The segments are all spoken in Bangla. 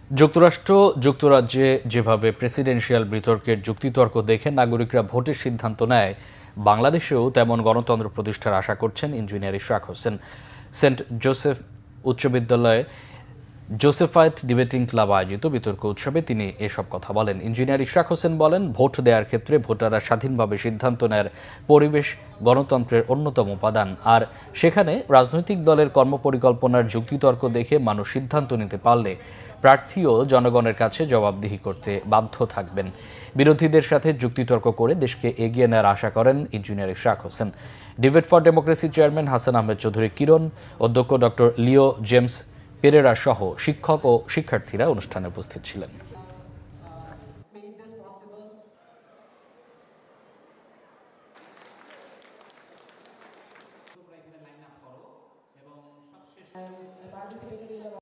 যুক্তরাষ্ট্র যুক্তরাজ্যে যেভাবে প্রেসিডেন্সিয়াল বিতর্কের যুক্তিতর্ক দেখে নাগরিকরা ভোটের সিদ্ধান্ত নেয়, বাংলাদেশেও তেমন গণতন্ত্র প্রতিষ্ঠার আশা করছেন engineer Ishraq Hossain. Saint Joseph উচ্চ বিদ্যালয়ে জোসেফাইট ডিবেটিং ক্লাব আয়োজিত বিতর্ক উৎসবে তিনি এসব কথা বলেন। ইঞ্জিনিয়ার ইশরাক হোসেন বলেন, ভোট দেওয়ার ক্ষেত্রে ভোটাররা স্বাধীনভাবে সিদ্ধান্ত নেয়ার পরিবেশ গণতন্ত্রের অন্যতম উপাদান, আর সেখানে রাজনৈতিক দলের কর্মপরিকল্পনার যুক্তিতর্ক দেখে মানুষ সিদ্ধান্ত নিতে পারলে প্রার্থীও জনগণের কাছে জবাবদিহি করতে বাধ্য থাকবেন। বিরোধীদের সাথে যুক্তিতর্ক করে দেশকে এগিয়ে নেওয়ার আশা করেন engineer Ishraq Hossain. Debate for democracy chairman Hasan Ahmed Chowdhury Kiron, অধ্যক্ষ ডক্টর লিও জেমস পেরেরা সহ শিক্ষক ও শিক্ষার্থীরা অনুষ্ঠানে উপস্থিত ছিলেন।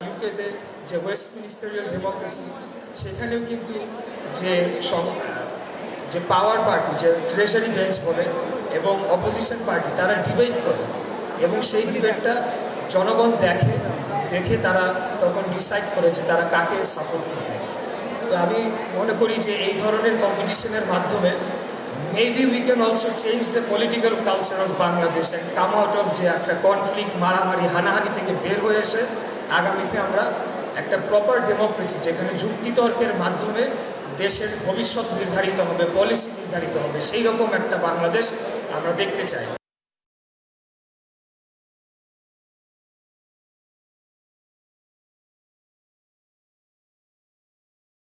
ইউকেতে যে ওয়েস্টমিনিস্টারিয়াল ডেমোক্রেসি, সেখানেও কিন্তু যে পাওয়ার পার্টি, যে ট্রেজারি বেঞ্চ বলে, এবং অপোজিশন পার্টি, তারা ডিবেট করে এবং সেই ডিবেটটা জনগণ দেখে তারা তখন ডিসাইড করে যে তারা কাকে সাপোর্ট করবে। তো আমি মনে করি যে এই ধরনের কম্পিটিশনের মাধ্যমে maybe we can also change the political culture of Bangladesh and come out of যে একটা কনফ্লিক্ট, মারামারি, হানাহানি থেকে বের হয়ে এসে আগামীতে আমরা একটা প্রপার ডেমোক্রেসি, যেখানে যুক্তিতর্কের মাধ্যমে দেশের ভবিষ্যৎ নির্ধারিত হবে, পলিসি নির্ধারিত হবে, সেই রকম একটা বাংলাদেশ আমরা দেখতে চাই।